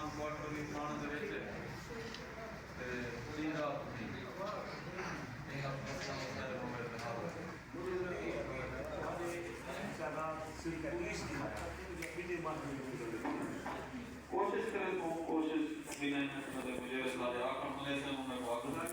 quarter ਵੀ ਪਾਉਣ ਦੇ ਵਿੱਚ ਤੇ ਪੂਰੀ ਰਾਤ ਦੀ ਇਹ ਆਪਣਾ ਸਮਝਦਾ ਹੈ ਮੋਬਾਈਲ ਦਾ ਹਾਲ ਹੈ ज्यादा सिल का इंग्लिश दिखाया विजय माध्यम कोशिश करें तो कोशिश भी नहीं मतलब मुझे सारे आकर मलेशिया में वाकई